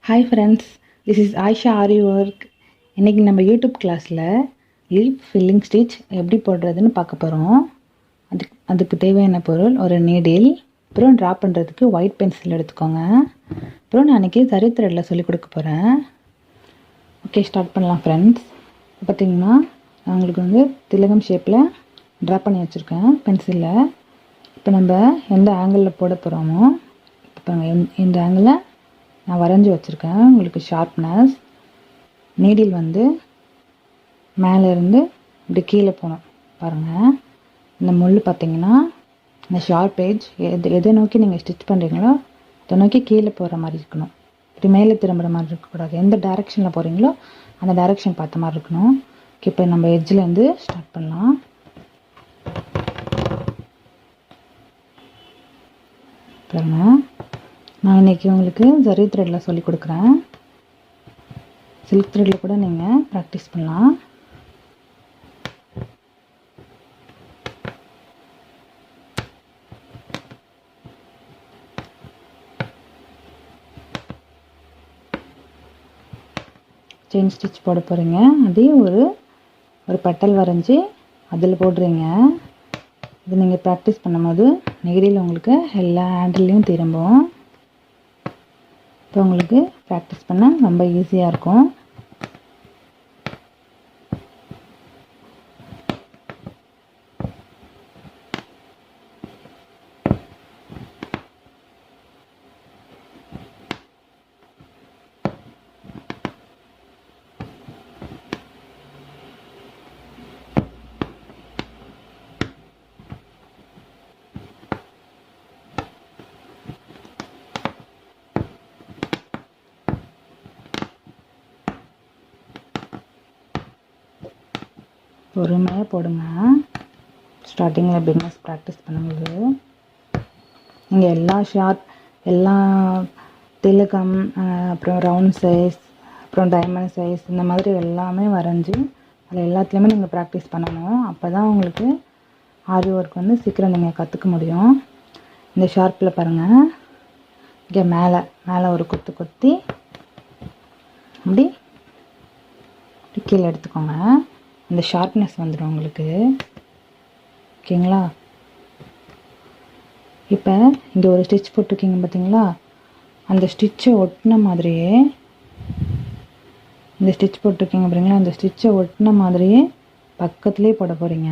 Hi friends, this is AYESHA Aari work. இன்னைக்கு நம்ம YouTube கிளாஸில் லீஃப் ஃபில்லிங் ஸ்டிச் எப்படி போடுறதுன்னு பார்க்க போகிறோம். அதுக்கு தேவையான பொருள் ஒரு நீடில், அப்புறம் ட்ரா பண்ணுறதுக்கு ஒயிட் பென்சில் எடுத்துக்கோங்க. அப்புறம் நான் இன்றைக்கி சரி த்ரெட்டில் சொல்லிக் கொடுக்க போகிறேன். ஓகே, ஸ்டார்ட் பண்ணலாம் ஃப்ரெண்ட்ஸ். பார்த்திங்கன்னா நான் உங்களுக்கு திலகம் ஷேப்பில் ட்ரா பண்ணி வச்சுருக்கேன் பென்சிலில். இப்போ நம்ம எந்த ஆங்கிளில் போட போகிறோமோ, இப்போ இந்த ஆங்கிளில் நான் வரைஞ்சி வச்சுருக்கேன். உங்களுக்கு ஷார்ப்னஸ் நீடில் மேலேருந்து இப்படி கீழே போகணும் பாருங்கள். இந்த முள் பார்த்திங்கன்னா இந்த ஷார்ப் ஏஜ் எதை நோக்கி நீங்கள் ஸ்டிச் பண்ணுறீங்களோ அதை நோக்கி கீழே போகிற மாதிரி இருக்கணும். இப்படி மேலே திரும்புகிற மாதிரி இருக்கக்கூடாது. எந்த டைரெக்ஷனில் போகிறீங்களோ அந்த டைரெக்ஷன் பார்த்த மாதிரி இருக்கணும். இப்போ நம்ம எட்ஜிலேருந்து ஸ்டார்ட் பண்ணலாம். பாருங்கள், நான் இன்றைக்கி உங்களுக்கு ஜரி த்ரெட்டில் சொல்லிக் கொடுக்குறேன். சில்க் த்ரெட்டில் கூட நீங்கள் ப்ராக்டிஸ் பண்ணலாம். செயின் ஸ்டிச் போட போகிறீங்க. அதையும் ஒரு பட்டல் வரைஞ்சி அதில் போடுறீங்க. இது நீங்கள் ப்ராக்டிஸ் பண்ணும்போது நெகிழியில் உங்களுக்கு எல்லா ஹேண்டில்லையும் திரும்பும். இப்போ உங்களுக்கு ப்ராக்டிஸ் பண்ண ரொம்ப ஈஸியாக இருக்கும். பொறுமையாக போடுங்க. ஸ்டார்டிங்கில் பிகினர்ஸ் ப்ராக்டிஸ் பண்ணும்போது நீங்கள் எல்லா திலகம், அப்புறம் ரவுண்ட் சைஸ், அப்புறம் டைமண்ட் சைஸ், இந்த மாதிரி எல்லாமே வரைஞ்சி அதில் எல்லாத்துலேயுமே நீங்கள் ப்ராக்டிஸ் பண்ணணும். அப்போ தான் உங்களுக்கு ஆரி ஒர்க் சீக்கிரம் நீங்கள் கற்றுக்க முடியும். இந்த ஷார்ப்பில் பாருங்கள், இங்கே மேலே ஒரு குத்தி அப்படி கீழே எடுத்துக்கோங்க. இந்த ஷார்ப்னஸ் வந்துடும் உங்களுக்கு. ஓகேங்களா? இப்போ இங்கே ஒரு ஸ்டிச் போட்டிருக்கீங்க பார்த்தீங்களா? அந்த ஸ்டிச்சை ஒட்டின மாதிரியே இந்த ஸ்டிச் போட்டிருக்கீங்க பார்த்தீங்களா? அந்த ஸ்டிச்சை ஒட்டின மாதிரியே பக்கத்துலேயே போட போகிறீங்க.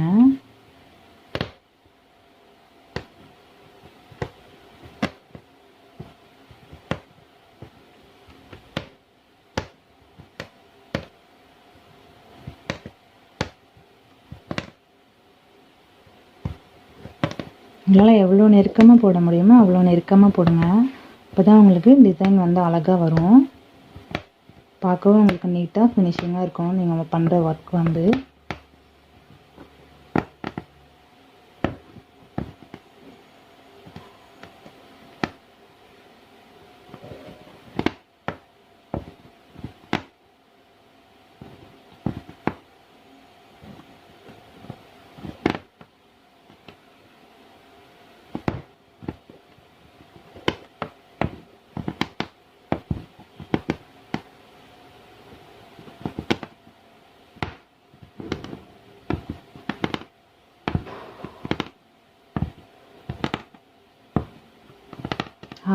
உங்களால் எவ்வளோ நெருக்கமாக போட முடியுமோ அவ்வளோ நெருக்கமாக போடுங்க. அப்போ தான் உங்களுக்கு டிசைன் அழகாக வரும். பார்க்கவும் உங்களுக்கு நீட்டாக ஃபினிஷிங்காக இருக்கும் நீங்கள் பண்ணுற ஒர்க்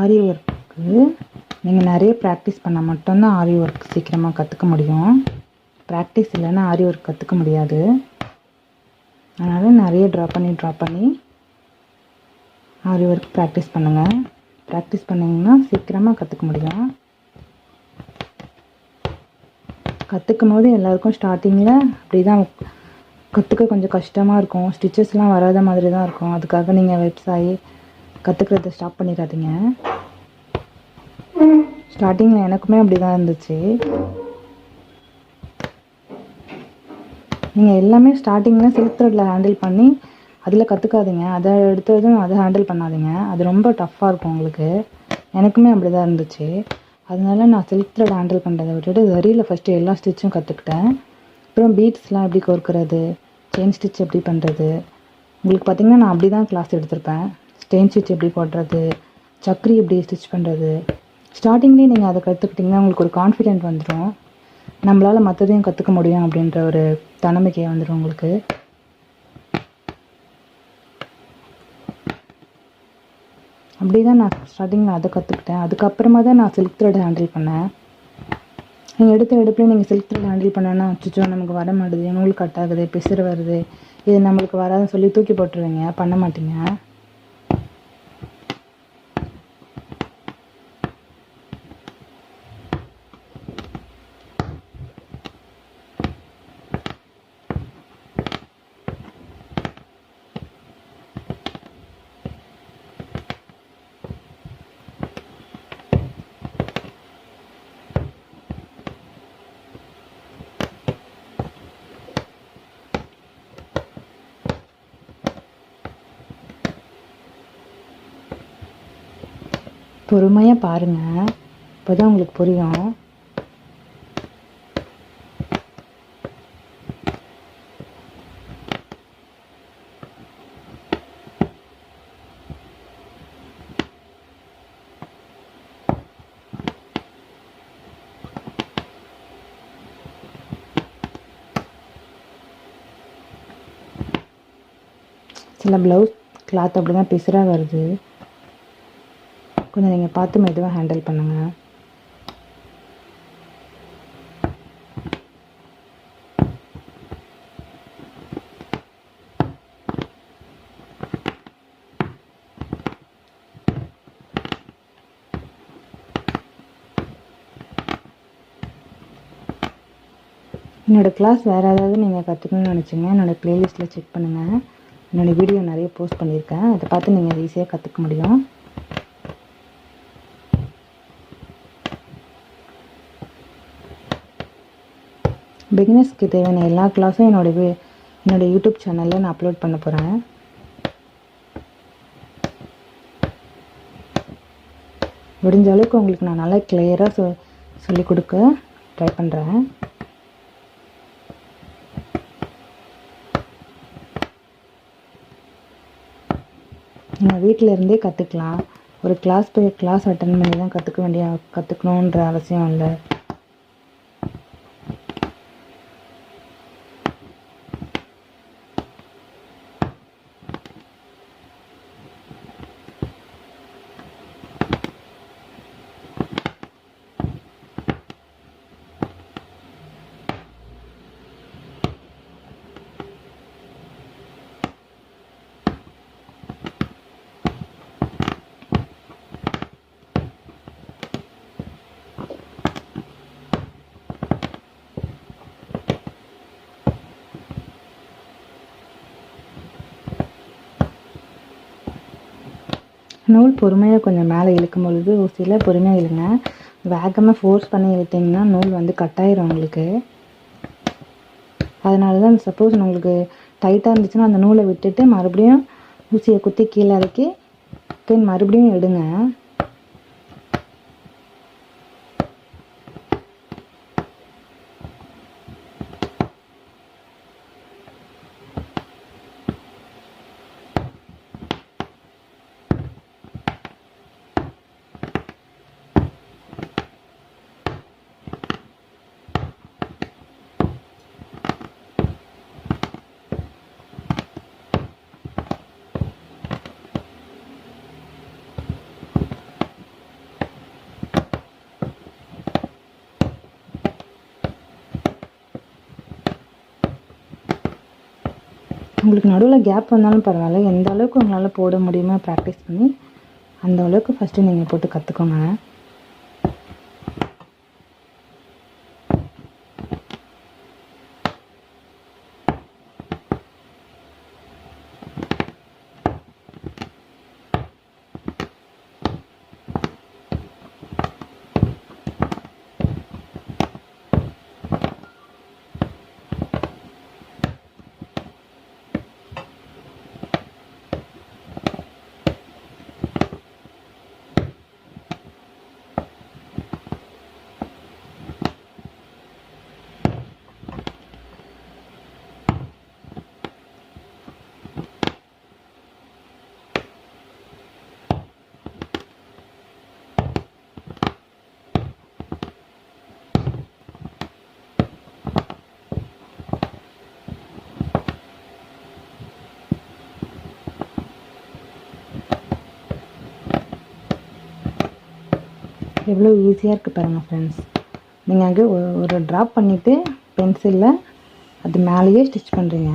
ஆரி ஒர்க்கு நீங்கள் நிறைய ப்ராக்டிஸ் பண்ணால் மட்டும்தான் ஆரி ஒர்க் சீக்கிரமாக கற்றுக்க முடியும். ப்ராக்டிஸ் இல்லைன்னா ஆரி ஒர்க் கற்றுக்க முடியாது. அதனால் நிறைய ட்ரா பண்ணி ஆரி ஒர்க் ப்ராக்டிஸ் பண்ணுங்கள். ப்ராக்டிஸ் பண்ணிங்கன்னா சீக்கிரமாக கற்றுக்க முடியும். கற்றுக்கும் போது எல்லாருக்கும் ஸ்டார்டிங்கில் அப்படி தான் கற்றுக்க கொஞ்சம் கஷ்டமாக இருக்கும். ஸ்டிச்சஸ்லாம் வராத மாதிரி தான் இருக்கும். அதுக்காக நீங்கள் வெப்சாயி கற்றுக்கிறத ஸ்டாப் பண்ணிடாதீங்க. ஸ்டார்டிங்கில் எனக்குமே அப்படி தான் இருந்துச்சு. நீங்கள் எல்லாமே ஸ்டார்டிங்கில் சில்க் த்ரெட்டில் ஹேண்டில் பண்ணி அதில் கற்றுக்காதீங்க. அதை எடுத்ததும் அதை ஹேண்டில் பண்ணாதீங்க. அது ரொம்ப டஃப்பாக இருக்கும் உங்களுக்கு. எனக்குமே அப்படி தான் இருந்துச்சு. அதனால நான் சில்க் த்ரெட் ஹேண்டில் பண்ணுறதை விட்டுட்டு ஜரியில் ஃபஸ்ட்டு எல்லா ஸ்டிச்சும் கற்றுக்கிட்டேன். அப்புறம் பீட்ஸ்லாம் எப்படி கோர்க்கிறது, செயின் ஸ்டிச் எப்படி பண்ணுறது. உங்களுக்கு பார்த்திங்கன்னா நான் அப்படி தான் கிளாஸ் எடுத்திருப்பேன். செயின் ஸ்டிச் எப்படி போடுறது, சக்கரி எப்படி ஸ்டிச் பண்ணுறது, ஸ்டார்டிங்லேயே நீங்கள் அதை கற்றுக்கிட்டிங்கன்னா உங்களுக்கு ஒரு கான்ஃபிடென்ட் வந்துடும். நம்மளால் மற்றதையும் கற்றுக்க முடியும் அப்படின்ற ஒரு தன்னம்பிக்கை வந்துடும் உங்களுக்கு. அப்படி தான் நான் ஸ்டார்டிங்கில் அதை கற்றுக்கிட்டேன். அதுக்கப்புறமா தான் நான் சில்க் த்ரெட் ஹேண்டில் பண்ணேன். நீங்கள் எடுப்புலேயே நீங்கள் சில்க் த்ரெட் ஹேண்டில் பண்ணோன்னா அச்சோ நமக்கு வர மாட்டேது, நூல் கட் ஆகுது, பிசுறு வருது, இது நம்மளுக்கு வராதுன்னு சொல்லி தூக்கி போட்டுருவீங்க, பண்ண மாட்டீங்க. பொறுமையாக பாருங்கள், இப்போ தான் உங்களுக்கு புரியும். சில ப்ளவுஸ் கிளாத் அப்படி தான் பிசுறாக வருது, கொஞ்சம் நீங்கள் பார்த்து மெதுவாக ஹேண்டில் பண்ணுங்கள். என்னோடய கிளாஸ் வேறு ஏதாவது நீங்கள் கற்றுக்கணும்னு நினச்சிங்க என்னோடய ப்ளேலிஸ்ட்டில் செக் பண்ணுங்கள். என்னோடய வீடியோ நிறைய போஸ்ட் பண்ணியிருக்கேன், அதை பார்த்து நீங்கள் ஈஸியாக கற்றுக்க முடியும். பிகினர்ஸ்க்கு தேவையான எல்லா கிளாஸும் என்னோடய யூடியூப் சேனலில் நான் அப்லோட் பண்ண போகிறேன். முடிஞ்ச அளவுக்கு உங்களுக்கு நான் நல்லா கிளியராக சொல்லிக் கொடுக்க ட்ரை பண்ணுறேன். நீங்கள் வீட்டில் இருந்தே கற்றுக்கலாம். ஒரு கிளாஸ் அட்டன் பண்ணி தான் கற்றுக்கணுன்ற அவசியம் இல்லை. நூல் பொறுமையாக கொஞ்சம் மேலே இழுக்கும் பொழுது ஊசியில் பொறுமையாக இழுங்க. வேகமாக ஃபோர்ஸ் பண்ணி இழுத்திங்கன்னா நூல் வந்து கட்டாயிரும் உங்களுக்கு. அதனால தான் சப்போஸ் உங்களுக்கு டைட்டாக இருந்துச்சுன்னா அந்த நூலை விட்டுட்டு மறுபடியும் ஊசியை குத்தி கீழே இறக்கி தென் மறுபடியும் எடுங்க. உங்களுக்கு நடுவில் கேப் வந்தாலும் பரவாயில்ல, எந்த அளவுக்கு உங்களால் போட முடியுமோ ப்ராக்டிஸ் பண்ணி அந்த அளவுக்கு ஃபஸ்ட்டு நீங்கள் போட்டு கற்றுக்கோங்க. எவ்வளோ ஈஸியாக இருக்குது பாருங்கள் ஃப்ரெண்ட்ஸ். நீங்கள் அங்கே ஒரு ட்ராப் பண்ணிவிட்டு பென்சிலில் அது மேலேயே ஸ்டிச் பண்ணுறீங்க.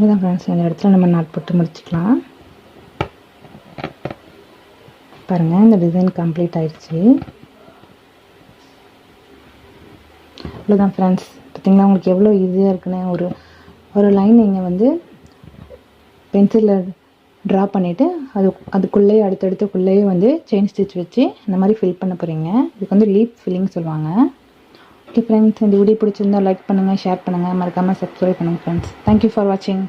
இதுதான் ஃப்ரெண்ட்ஸ், இந்த இடத்துல நம்ம நாட் போட்டு முடிச்சுக்கலாம். பாருங்கள், இந்த டிசைன் கம்ப்ளீட் ஆயிடுச்சு. இவ்வளோதான் ஃப்ரெண்ட்ஸ். பார்த்திங்கன்னா உங்களுக்கு எவ்வளோ ஈஸியாக இருக்குன்னு. ஒரு லைன் நீங்கள் வந்து பென்சிலில் ட்ரா பண்ணிவிட்டு அதுக்குள்ளேயே அடுத்தடுத்துக்குள்ளேயே வந்து செயின் ஸ்டிச் வச்சு இந்த மாதிரி ஃபில் பண்ண போகிறீங்க. இதுக்கு வந்து லீப் ஃபில்லிங் சொல்லுவாங்க. ஓகே ஃப்ரெண்ட்ஸ், இந்த வீடியோ பிடிச்சிருந்தால் லைக் பண்ணுங்கள், ஷேர் பண்ணுங்கள், மறக்காமல் சப்ஸ்கிரைப் பண்ணுங்கள் ஃப்ரெண்ட்ஸ். தேங்க்யூ ஃபார் வாட்சிங்.